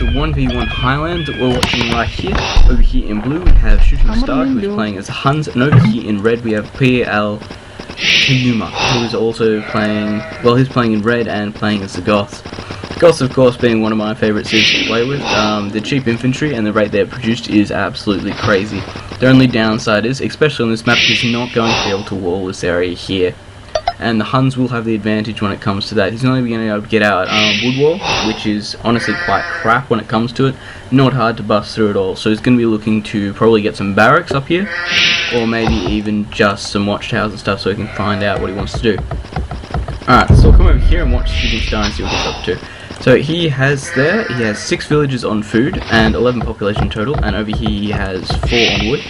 the 1v1 Highland that we're watching right here. Over here in blue we have ShootingStar, who is playing as the Huns, and over here in red we have PL Kiyuma, who is also playing, well, he's playing in red and playing as the Goths. Goths, of course, being one of my favourite cities to play with. The cheap infantry and the rate they're produced is absolutely crazy. The only downside is, especially on this map, he's not going to be able to wall this area here. And the Huns will have the advantage when it comes to that. He's not going to be able to get out wood wall, which is honestly quite crap when it comes to it. Not hard to bust through at all. So he's going to be looking to probably get some barracks up here, or maybe even just some watchtowers and stuff, so he can find out what he wants to do. Alright, so we'll come over here and watch ShootingStar and see what he's up to. So he has 6 villages on food and 11 population total, and over here he has 4 on wood.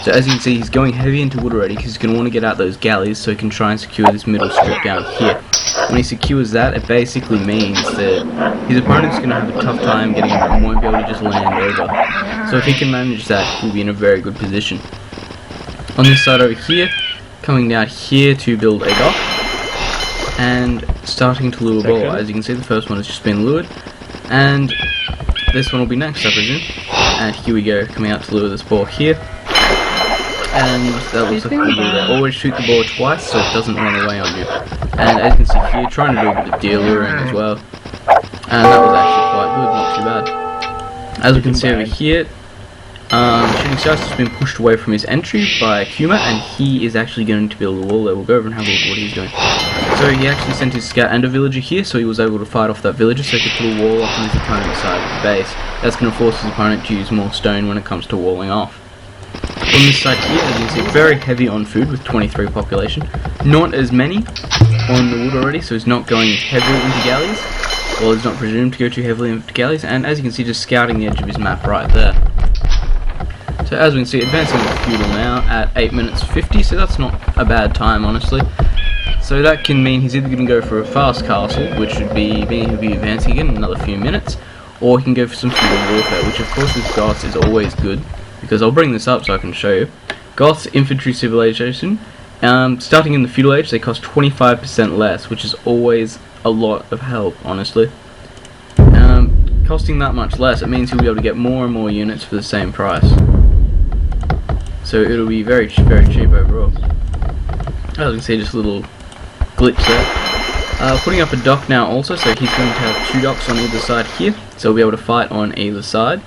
So as you can see, he's going heavy into wood already because he's going to want to get out those galleys so he can try and secure this middle strip down here. When he secures that, it basically means that his opponent's going to have a tough time getting over and won't be able to just land over. So if he can manage that, he'll be in a very good position. On this side over here, coming down here to build a dock, and starting to lure a ball. As you can see, the first one has just been lured, and this one will be next, I presume. And here we go, coming out to lure this ball here. And that looks like a good ball there. Always shoot the ball twice so it doesn't run away on you. And as you can see here, trying to do a bit of deer luring as well. And that was actually quite good, not too bad. As we can see over here, ShootingStar's just been pushed away from his entry by Kuma, and he is actually going to build a wall there. We'll go over and have a look at what he's doing. So he actually sent his scout and a villager here, so he was able to fight off that villager, so he could put a wall up on his opponent's side of the base. That's going to force his opponent to use more stone when it comes to walling off. On this side here, as you can see, very heavy on food with 23 population. Not as many on the wood already, so he's not going heavily into galleys. Well, he's not presumed to go too heavily into galleys, and as you can see, just scouting the edge of his map right there. So as we can see, advancing with Feudal now at 8 minutes 50, so that's not a bad time, honestly. So that can mean he's either going to go for a fast castle, which would be meaning he'll be advancing again in another few minutes, or he can go for some feudal warfare, which of course with Goths is always good, because I'll bring this up so I can show you. Goths infantry civilization, starting in the feudal age, they cost 25% less, which is always a lot of help, honestly. Costing that much less, it means he'll be able to get more and more units for the same price. So it'll be very cheap overall. As you can see, just a little glitch there. Putting up a dock now also, so he's going to have 2 docks on either side here, so he'll be able to fight on either side.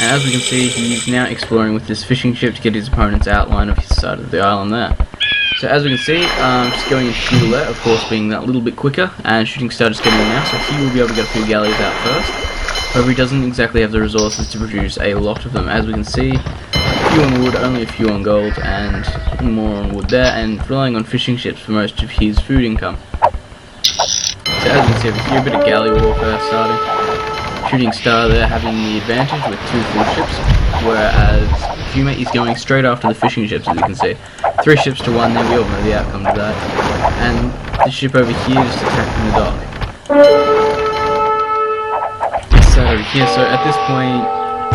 And as we can see, he's now exploring with this fishing ship to get his opponent's outline of his side of the island there. So as we can see, just going into Feudal there, of course being that little bit quicker, and ShootingStar just getting in now, so he will be able to get a few galleys out first. However, he doesn't exactly have the resources to produce a lot of them. As we can see, a few on wood, only a few on gold, and more on wood there, and relying on fishing ships for most of his food income. So as you can see over here, a bit of galley warfare starting. ShootingStar there having the advantage with 2 food ships, whereas Kuma is going straight after the fishing ships, as you can see. 3 ships to 1 there, we all know the outcome to that. And the ship over here just attacking the dock. So over here, so at this point,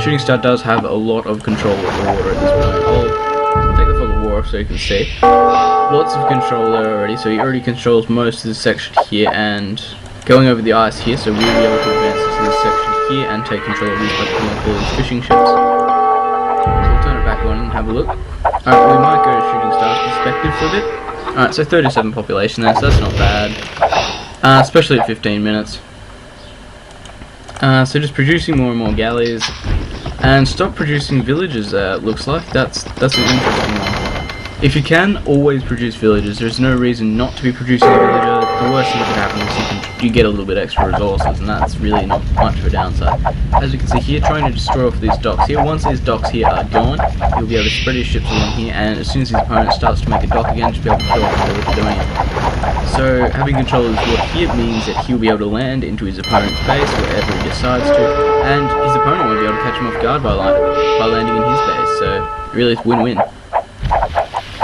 ShootingStar does have a lot of control of the water at this point. I'll take the fog of war off so you can see. Lots of control there already, so he already controls most of this section here, and going over the ice here, so we'll be able to advance into this section here and take control of these by putting up all these fishing ships. So we'll turn it back on and have a look. Alright, we might go to ShootingStar's perspective for a bit. Alright, so 37 population there, so that's not bad. Especially at 15 minutes. So just producing more and more galleys, and stop producing villages there, it looks like. That's an interesting one. If you can, always produce villages. There's no reason not to be producing a villager. The worst thing that could happen is you get a little bit extra resources, and that's really not much of a downside. As you can see here, trying to destroy off these docks here. Once these docks here are gone, he'll be able to spread his ships along here, and as soon as his opponent starts to make a dock again, just be able to kill off the village doing it. So having control of this water here means that he'll be able to land into his opponent's base wherever he decides to, and his opponent won't be able to catch him off guard by landing in his base. So really, it's win-win.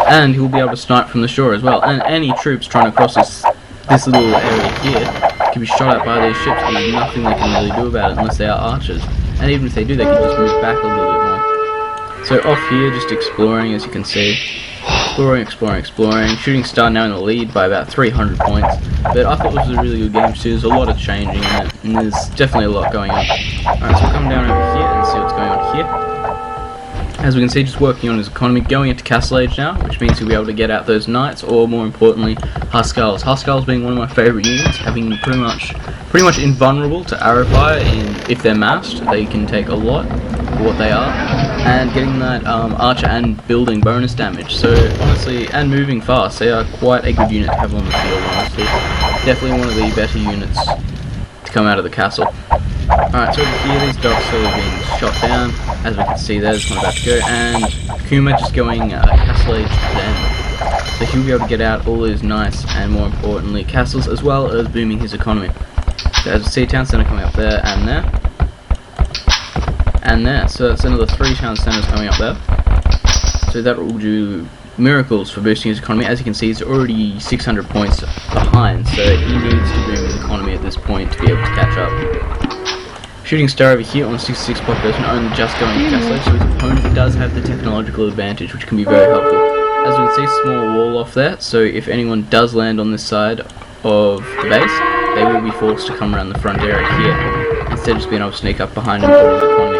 And he'll be able to snipe from the shore as well. And any troops trying to cross this little area here can be shot at by these ships. There's nothing they can really do about it unless they are archers. And even if they do, they can just move back a little bit more. So off here, just exploring, as you can see. exploring. ShootingStar now in the lead by about 300 points. But I thought this was a really good game too. There's a lot of changing in it, and there's definitely a lot going on. Alright, so we'll come down over here and see what's going on here. As we can see, just working on his economy, going into Castle Age now, which means he'll be able to get out those Knights, or more importantly, Huskars. Huskars being one of my favourite units, having pretty much invulnerable to arrow fire, if they're massed, they can take a lot for what they are, and getting that archer and building bonus damage. So honestly, and moving fast, they are quite a good unit to have on the field, honestly. Definitely one of the better units to come out of the castle. Alright, so over here, these dogs slowly being shot down. As we can see, there's one about to go, and Kuma just going Castle Age to them. So he'll be able to get out all his Knights, and more importantly, castles, as well as booming his economy. So as we see, town centre coming up there, and there. And there, so that's another 3 town centres coming up there. So that will do miracles for boosting his economy. As you can see, he's already 600 points behind, so he needs to boom his economy at this point to be able to catch up. ShootingStar over here on 66 population, only just going to Castle Age, so his opponent does have the technological advantage, which can be very helpful. As we can see, small wall off there, so if anyone does land on this side of the base, they will be forced to come around the front area here, instead of just being able to sneak up behind him for his economy.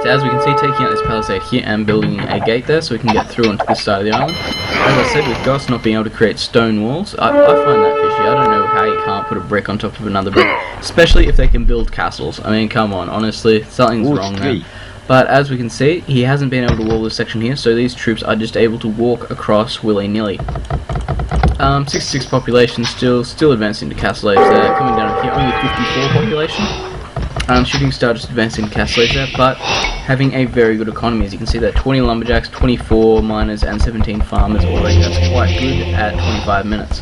So as we can see, taking out this palisade here and building a gate there so we can get through onto this side of the island. As I said, with Goss not being able to create stone walls, I find that fishy. I don't know how you can't put a brick on top of another brick, especially if they can build castles. I mean, come on, honestly, something's wrong there. But as we can see, he hasn't been able to wall this section here, so these troops are just able to walk across willy-nilly. 66 population, still advancing to Castle Age there, coming down here, only 54 population. ShootingStar just advancing to Castle Age there, but having a very good economy. As you can see there, 20 lumberjacks, 24 miners, and 17 farmers already. That's quite good at 25 minutes.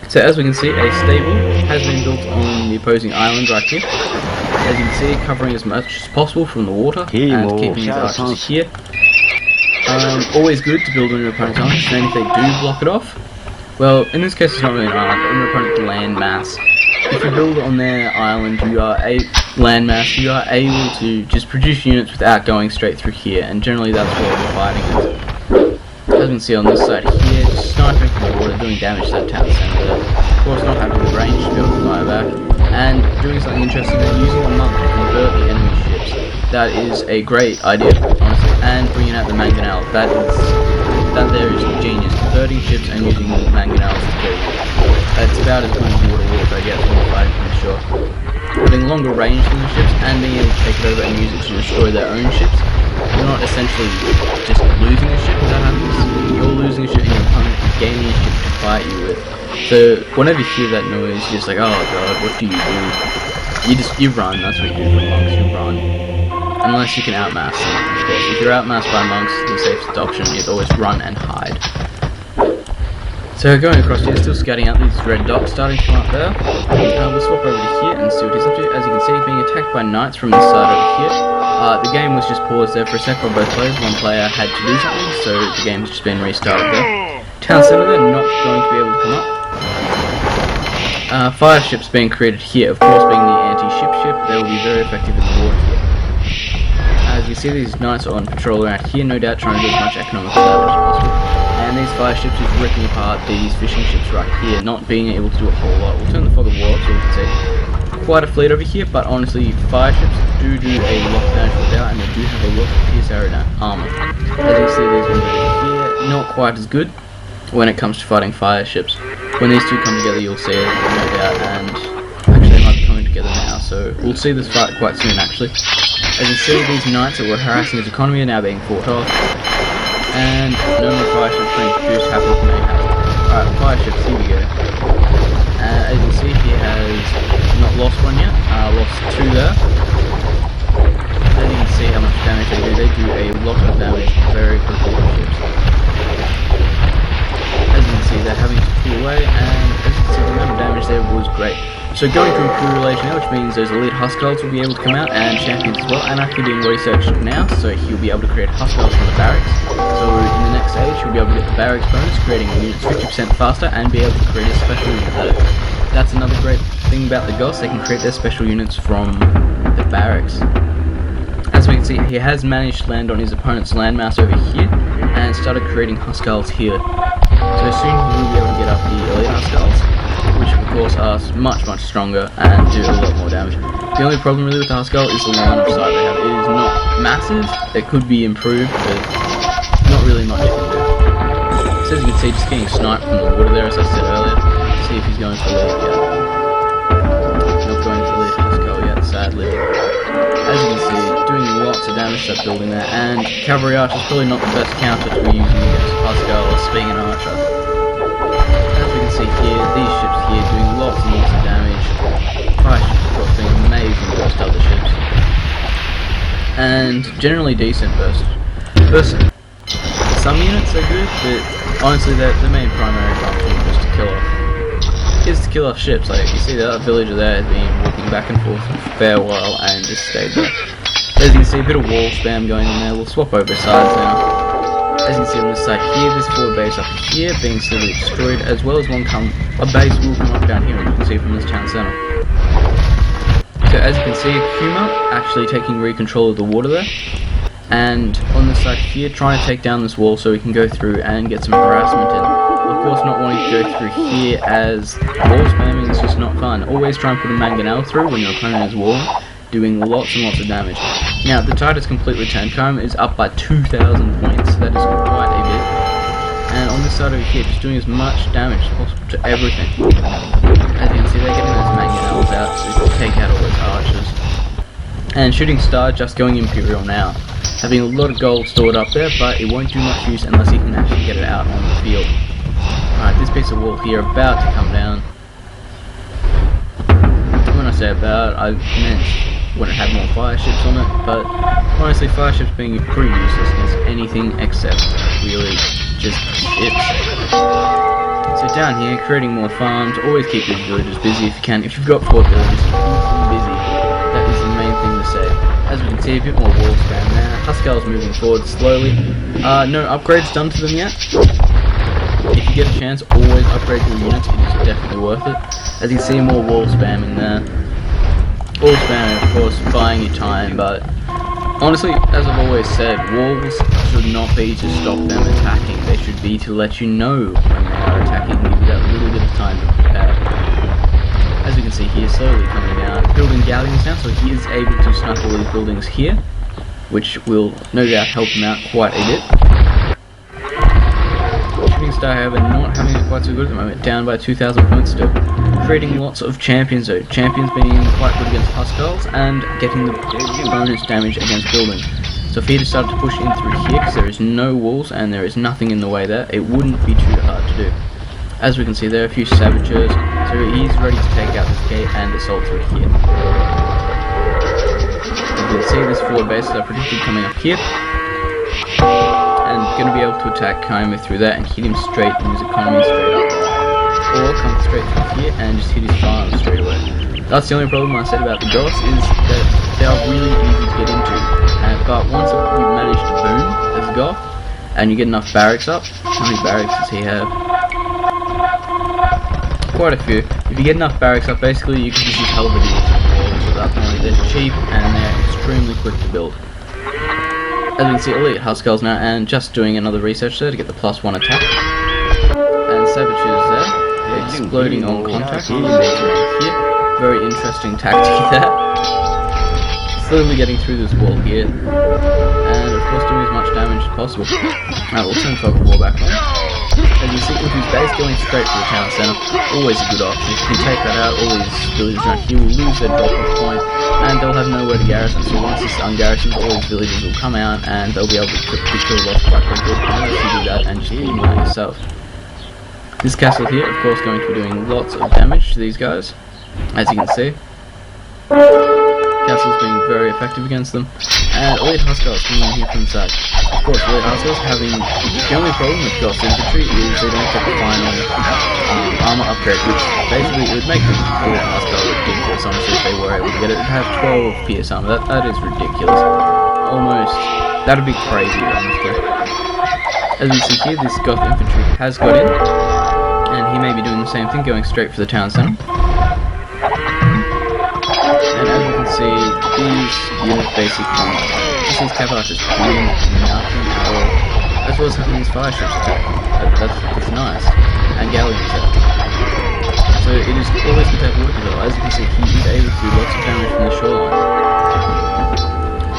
So as we can see, a stable has been built on the opposing island right here. As you can see, covering as much as possible from the water and keeping his archers here. Always good to build on your opponent's island, and if they do block it off, well, in this case it's not really an island, but on your opponent's land mass. If you build on their island, you are a landmass, you are able to just produce units without going straight through here, and generally that's what we're fighting is. As you can see on this side here, just sniping from the water, doing damage to that town centre there. Of course, not having the range to be able to fire back, and doing something interesting there, using a monk to convert the enemy ships. That is a great idea, honestly, and bringing out the mangonel. That there is genius, converting ships and using mangonels to kill. That's about as good as water I guess when you're fighting from the shore. Having longer range than the ships and being able to take it over and use it to destroy their own ships, you're not essentially just losing a ship if that happens. You're losing a ship and your opponent is gaining a ship to fight you with. So whenever you hear that noise, you're just like, oh god, what do? You run, that's what you do for monks, you run. Unless you can outmass them, of course. If you're outmassed by monks, the safest option is always run and hide. So going across here, still scouting out these red dots starting to come up there. We'll swap over to here and see what he's up to. As you can see, being attacked by knights from this side over here. The game was just paused there for a sec by both players. One player had to do something, so the game has just been restarted there. Town centre there, not going to be able to come up. Fire ships being created here, of course being the anti-ship ship, they will be very effective in the water here. As you see, these knights are on patrol around here, no doubt trying to do as much economical damage as possible. And these fire ships is ripping apart these fishing ships right here, not being able to do a whole lot. We'll turn the fog of war up so we can see quite a fleet over here, but honestly, fire ships do a lot of damage without, and they do have a lot of pierce armor. As you see, these ones over here, not quite as good when it comes to fighting fire ships. When these two come together, you'll see it, no doubt, and actually they might be coming together now, so we'll see this fight quite soon actually. As you see, these knights that were harassing his economy are now being fought off, and no more fire ships being produced, happy with mayhem. Alright, fire ships, here we go. As you see, he has not lost one yet, lost 2 there. As you can see how much damage they do a lot of damage very quickly to ships. As you can see, they're having to pull away, and as you can see, the amount of damage there was great. So going to Imperial Age now, which means those elite Huskars will be able to come out, and champions as well, and actually being researched now, so he'll be able to create Huskars from the barracks. So in the next stage, he'll be able to get the barracks bonus, creating units 50% faster, and be able to create a special unit there. That's another great thing about the Goths, they can create their special units from the barracks. As we can can see, he has managed to land on his opponent's landmass over here and started creating Huskarls here. So soon he will be able to get up the elite Huskarls, which of course are much stronger and do a lot more damage. The only problem really with the Huskarl is the line of sight they have. It is not massive, it could be improved, but not really much you can do. So as you can see, just getting sniped from the water there, as I said earlier. See if he's going for elite yet. Not going for elite Huskarl yet, sadly. As you can see, doing lots of damage to that building there, and Cavalry Archer is probably not the best counter to be using against Huskarl or being an archer. As we can see here, these ships here doing lots and lots of damage. Fire ships, of course, being amazing versus other ships. And generally decent versus some units are good, but honestly the main primary function is to kill off ships. Like you see that villager there has been walking back and forth for a fair while and just stayed there. As you can see, a bit of wall spam going on there. We'll swap over sides now. As you can see on this side here, this forward base up here being slowly destroyed, as well as a base will come up down here, as you can see from this town centre. So as you can see, Kuma actually taking re-control of the water there, and on this side here trying to take down this wall so we can go through and get some harassment in. Of course not wanting to go through here as wall spamming is just not fun. Always try and put a mangonel through when your opponent is walling, doing lots and lots of damage. Now the tide is completely turned. Koma is up by 2,000 points, that is quite a bit. And on this side over here, just doing as much damage as possible to everything. As you can see, they're getting those mangonels out so you can take out all those archers. And ShootingStar just going Imperial now. Having a lot of gold stored up there, but it won't do much use unless he can actually get it out on the field. Alright, this piece of wall here about to come down. When I say about, I meant when it had more fire ships on it, but honestly fire ships being pretty useless against anything except really just ships. So down here, creating more farms, always keep these villagers busy if you can. If you've got 4 villagers, keep them busy. That is the main thing to say. As we can see, a bit more wall spam there. Huskarl's moving forward slowly. No upgrades done to them yet. If you get a chance, always upgrade your units, it is definitely worth it. As you can see, more wall spam in there. Wall spam, of course, buying you time, but honestly, as I've always said, walls should not be to stop them attacking. They should be to let you know when they are attacking, give you that little bit of time to prepare. As you can see here, slowly coming down, building galleons now, so he is able to snipe all these buildings here, which will no doubt help him out quite a bit. ShootingStar, however, not having it quite so good at the moment, down by 2,000 points still. Creating lots of champions though, champions being quite good against Huskarls and getting the bonus damage against buildings. So if he decided to push in through here, because there is no walls and there is nothing in the way there, it wouldn't be too hard to do. As we can see, there are a few saboteurs, so he's ready to take out this gate and assault through here. As you can see, this forward base are predicted coming up here, and going to be able to attack Koma through that and hit him straight in his economy straight up there. Or come straight through here and just hit his farm straight away. That's the only problem I said about the Goths, is that they are really easy to get into. But once you manage to boom as a Goth, and you get enough barracks up, how many barracks does he have? Quite a few. If you get enough barracks up, basically you can just use halberdiers at that point. They're cheap and they're extremely quick to build. As you can see, elite Huskarls now, and just doing another research there to get the +1 attack. And saboteurs there, exploding on contact. Here, very interesting tactic there. Slowly getting through this wall here, and of course doing as much damage as possible. Alright, we'll turn focus wall back on. As you see, with his base going straight to the town centre, always a good option. If you can take that out, all these villagers around here will lose their drop-off point, and they'll have nowhere to garrison. So once this ungarrisoned, all these villagers will come out, and they'll be able to be killed off quite quickly. Unless you do that and just beam out yourself. This castle here, of course, going to be doing lots of damage to these guys, as you can see. Castle's being very effective against them, and elite Huskarls coming in here from the side. Of course, elite Huskarls having the only problem with Goths infantry is they don't get the final armor upgrade, which basically it would make the elite Huskar ridiculous. Honestly, if they were able to get it, it'd have 12 PS armor. That is ridiculous. Almost, that'd be crazy, honestly. As we see here, this Goth infantry has got in, and he may be doing the same thing, going straight for the town centre. And as you can can see, these units basically, these cavalry are just doing nothing at all, as well as having these fire ships attack. That's nice, and galleons there. So it is always good to have water control. As you can see, he is able to do lots of damage from the shoreline.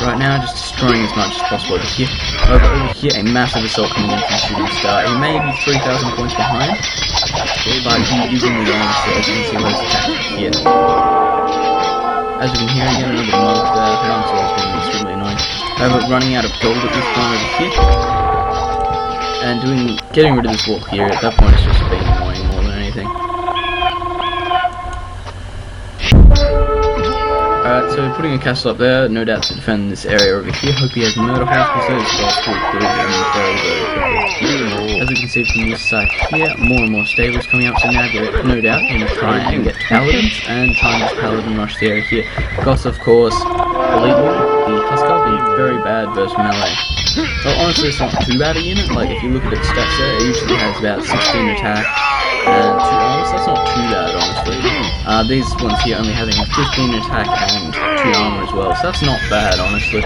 Right now, just destroying as much as possible over here. Over here, a massive assault coming in from ShootingStar. He may be 3,000 points behind, but he is in the game, so as you can see, let's attack here. As you can hear, again, another monk there. Parents always being extremely annoying. However, running out of gold at this point over here, and getting rid of this wall here. At that point, it's just being annoying more than anything. Alright, so putting a castle up there, no doubt to defend this area over here. Hope he has murder horse because those guys will good and very quickly. As you can see from this side here, more and more stables coming up, so now no doubt going to try and get paladins and try and just paladin rush the area here. Goss, of course, elite unit, the Huskar being very bad versus melee. Well, honestly, it's not too bad a unit. Like, if you look at its stats there, it usually has about 16 attack and 2 armor, so that's not too bad, honestly. These ones here only having 15 attack and 2 armor as well, so that's not bad, honestly.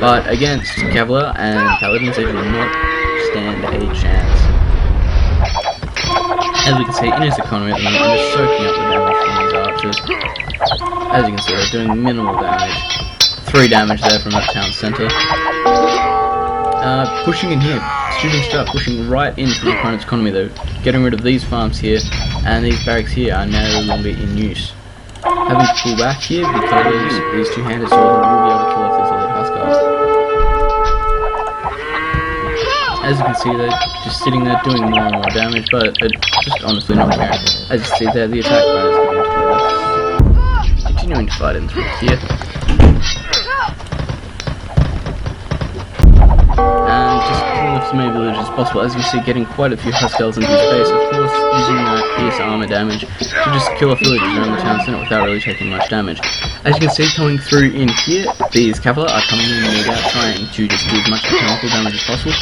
But against Cavalier and Paladins, they do not stand a chance. As we can see, in his economy at the moment, they're just soaking up the damage from these archers. As you can see, they're doing minimal damage. 3 damage there from that town centre. Pushing in here, ShootingStar pushing right into the opponent's economy though, getting rid of these farms here, and these barracks here are no longer in use. Having to pull back here because these two-handed swords will be able to kill off these elite Huskars. As you can see, they're just sitting there doing more and more damage, but just honestly not caring. As you see there, the attack runners getting together. Continuing to fight in through here. As many villagers as possible. As you can see, getting quite a few Huskars into his base, of course using that pierce armor damage to just kill off villagers around the town centre without really taking much damage. As you can see, coming through in here, these Cavalier are coming in no doubt trying to just do as much mechanical damage as possible,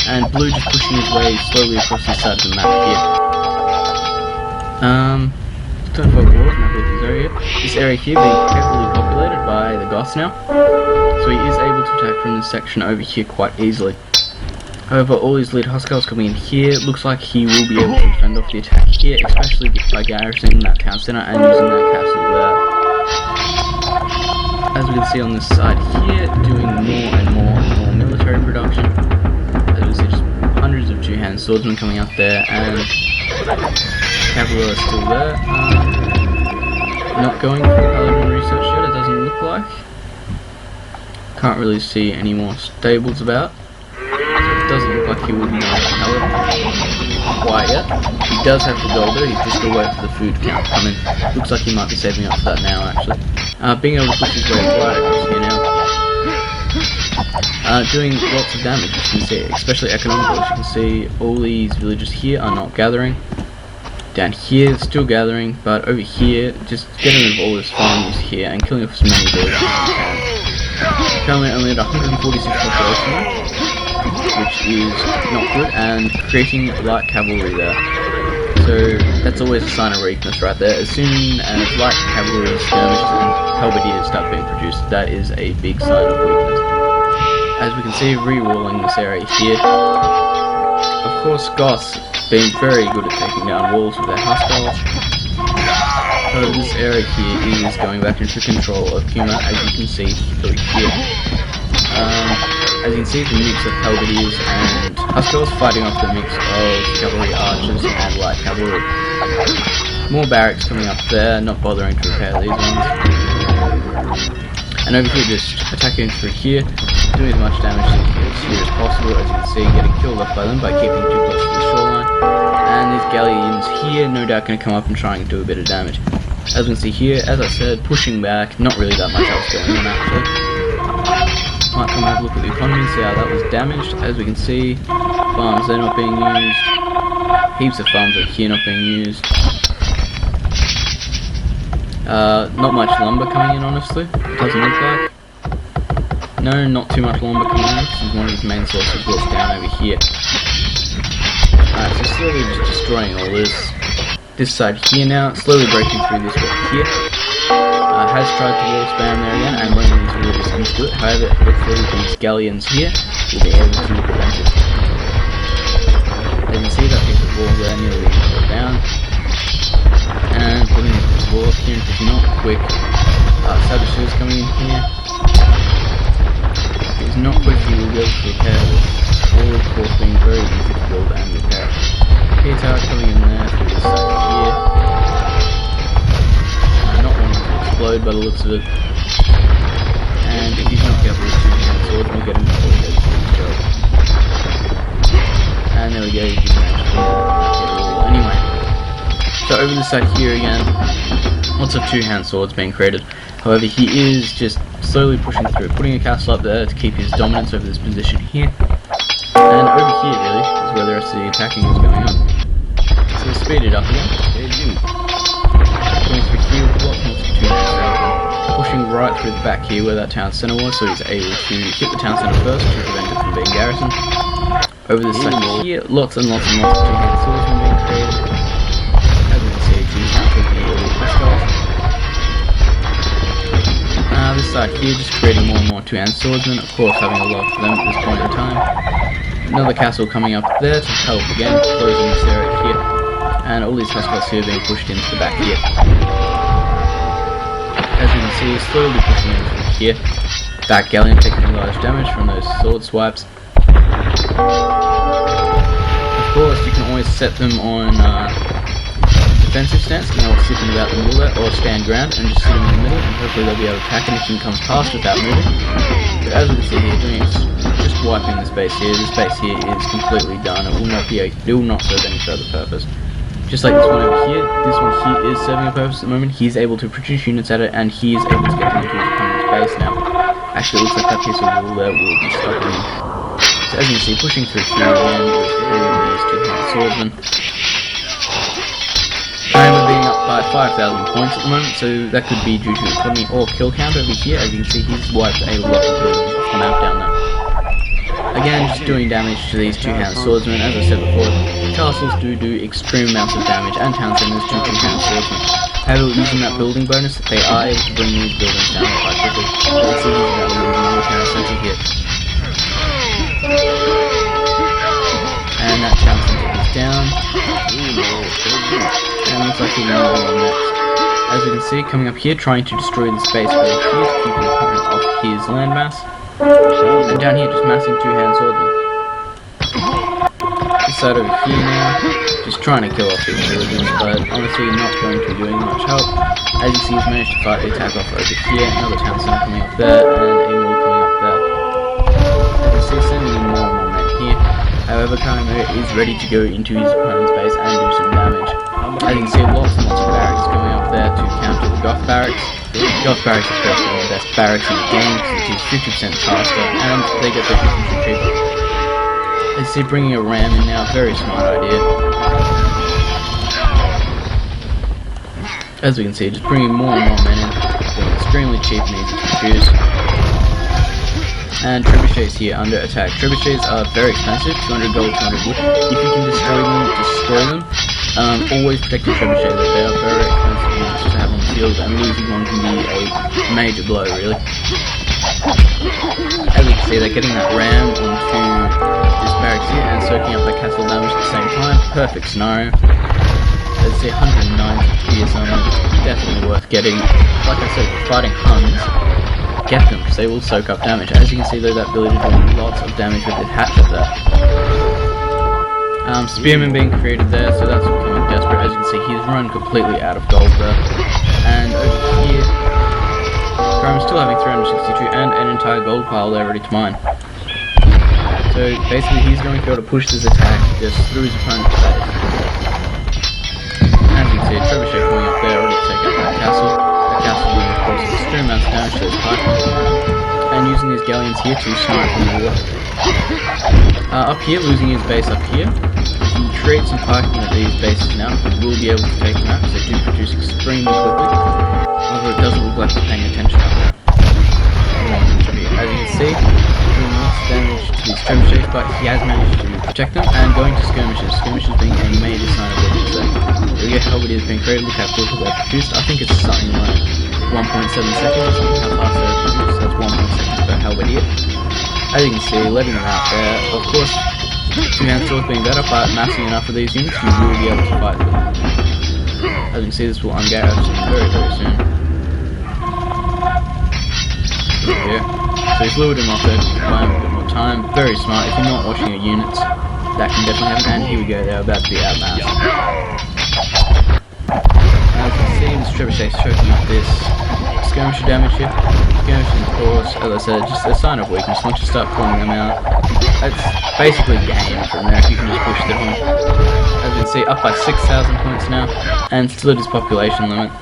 and Blue just pushing his way slowly across this side of the map here. Don't focus on this area. This area here being heavily populated by the Goths now, so he is able to attack from this section over here quite easily. However, all these lead Huskars coming in here, looks like he will be able to fend off the attack here, especially by garrisoning that town centre and using that castle there. As we can see on this side here, doing more and more military production. As we see, just hundreds of two-handed swordsmen coming up there, and Cavalier is still there. Not going for paladin research yet, it doesn't look like. Can't really see any more stables about. Doesn't look like he would be paladin quite yet. He does have the gold though, he's just got to wait for the food count to come in. Looks like he might be saving up for that now actually. Being able to push his way right across here now. Doing lots of damage, as you can see, especially economical. As you can see, all these villagers here are not gathering. Down here, still gathering, but over here, just getting rid of all this farmers here and killing off as many villagers as you can. Currently only at 146 population, which is not good, and creating light cavalry there. So that's always a sign of weakness right there. As soon as light cavalry skirmishes and halberdiers start being produced, that is a big sign of weakness. As we can see, re-walling this area here. Of course, Goths being very good at taking down walls with their Huskars. So this area here is going back into control of Puma, as you can see through here. As you can see, the mix of halberdiers and Huskars fighting off the mix of cavalry archers and light cavalry. More barracks coming up there, not bothering to repair these ones. And over here, just attacking through here, doing as much damage to here as possible. As you can see, getting killed off by them by keeping too close to the shoreline. And these galleons here, no doubt going to come up and try and do a bit of damage. As we can see here, as I said, pushing back, not really that much else going on actually. Might come have a look at the economy and see how that was damaged. As we can see, farms they're not being used. Heaps of farms over here not being used. Not much lumber coming in, honestly. It doesn't look like. No, not too much lumber coming in. This is one of his main sources was down over here. Alright, so slowly just destroying all this. This side here now, slowly breaking through this wall here. Has tried to wall spam there again, and running these villagers into it. However, it looks like these galleons here will be able to prevent it. As you can see, that piece of wall there nearly fell down. And putting the wall up here, if not quick, Saboteurs coming in here. If he's not quick, he will be able to repair this. All of course being very easy to build and repair. Tower coming in there through this side here. Not wanting to explode by the looks of it. And if he's not careful with two-hand swords, we'll get him before he does his job. And there we go, he managed to get it all anyway. So over this side here again, lots of two-hand swords being created. However, he is just slowly pushing through, putting a castle up there to keep his dominance over this position here. And over here really is where the rest of the attacking is going on. So speed it up again. Going through here with lots more two-hand, pushing right through the back here where that town centre was, so he's able to hit the town centre first to prevent it from being garrisoned. Over this side here, lots and lots and lots of two-hand swordsmen being created. As we can see, these counters being really missiles. This side here, just creating more and more two-hand swordsmen, of course having a lot of them at this point in time. Another castle coming up there to help again, closing this area here. And all these hostiles here being pushed into the back here. As you can see, slowly pushing in through here. That galleon taking a large damage from those sword swipes. Of course, you can always set them on defensive stance, and they'll sit in about the middle there, or stand ground and just sit in the middle, and hopefully they'll be able to attack anything that comes past without moving. But as we can see here, doing just wiping this base here. This base here is completely done. It will not serve any further purpose. Just like this one over here, this one here is serving a purpose at the moment. He's able to produce units at it, and he is able to get them into his opponent's base now. Actually, it looks like that piece of wall there will be stopping him. So as you can see, pushing through here again with all of these two-hand swordsmen. And we're being up by 5,000 points at the moment, so that could be due to economy or kill count over here. As you can see, he's wiped a lot of buildings off the map down there. Again, just doing damage to these two-hand swordsmen. As I said before, castles do extreme amounts of damage, and town centers to two-hand swordsmen. However, using that building bonus, they are able to bring these buildings down quite quickly. Let's see he's about to lose another town center here. And that town center is down. And looks like he's another one next. As we can see, coming up here, trying to destroy the space over here to keep the opponent off his landmass. And down here, just massing two-hand swordsmen. This side over here now, just trying to kill off these villagers, but honestly not going to be doing much help. As you see, he's managed to fight the attack off over here, another town center coming up there, and a mill coming up there. As you see, sending in more and more men here. However, Kaimo is ready to go into his opponent's base and do some damage. As you can see, lots and lots of barracks coming up there to counter the Goth barracks. Goth barracks are of course one of the best barracks in the game because it is 50% faster and they get their infantry cheaper. As you see, bringing a ram in now, very smart idea. As we can see, just bringing more and more men in, being extremely cheap and easy to produce. And trebuchets here under attack. Trebuchets are very expensive, 200 gold, 200 wood. If you can destroy them, destroy them. Always protect your trebuchets, they are very expensive units to have on the field, and losing one can be a major blow, really. As you can see, they're getting that ram onto this barracks here and soaking up that castle damage at the same time. Perfect scenario. As you see, 190 PS on it, definitely worth getting. Like I said, fighting Huns, get them, because they will soak up damage. As you can see though, that villager doing lots of damage with his hatchet there. Spearmen being created there, so that's becoming desperate. As you can see, he's run completely out of gold there. And over here, Kaimo's still having 362 and an entire gold pile there ready to mine. So basically he's going to be able to push this attack just through his opponent's base. As you can see, a trebuchet coming up there ready to take out that castle. That castle doing of course extreme amounts of damage to his pike. And using his galleons here to snipe from the water. Up here, losing his base up here. If he creates some parking at these bases now, he will be able to take them out because they do produce extremely quickly. However, it doesn't look like he's paying attention up there. As you can see, doing lots of damage to these trebuchets, but he has managed to protect them and going to skirmishes. Skirmishes being a major sign of weakness there. There we go, Halberdiers being created, look how quickly they're produced. I think it's something like 1.7 seconds, how fast they're produced, so that's 1 second per halberdier. As you can see, letting them out there. Of course, two-hand swords being better, but massing enough of these units, you will be able to fight them. As you can see, this will ungarage very, very soon. Here. So he's lured him off there, buying him a bit more time. Very smart. If you're not watching your units, that can definitely happen. And here we go, they're about to be outmassed. As you can see, this trebuchet's choking up this skirmisher damage here. Skirmishing, of course, as I said, just a sign of weakness. Once you start pulling them out, it's basically game from there if you can just push them on. As you can see, up by 6,000 points now, and still at his population limit,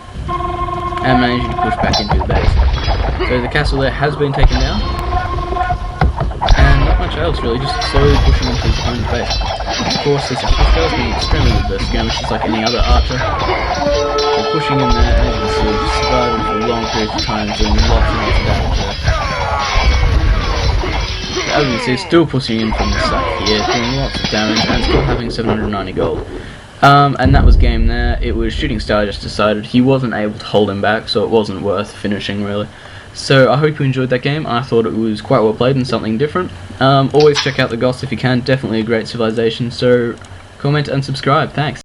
and managing to push back into the base. So the castle there has been taken down, and not much else really, just slowly pushing into his opponent's base. Of course, this Feudal being extremely good with skirmishes like any other archer. So pushing in there, as you can see, just surviving for long periods of time, doing lots and lots of damage there. As you can see, still pushing in from the side here, doing lots of damage, and still having 790 gold. And that was game there. It was ShootingStar just decided he wasn't able to hold him back, so it wasn't worth finishing really. So I hope you enjoyed that game. I thought it was quite well played and something different. Always check out the Goths if you can, definitely a great civilization, so comment and subscribe, thanks.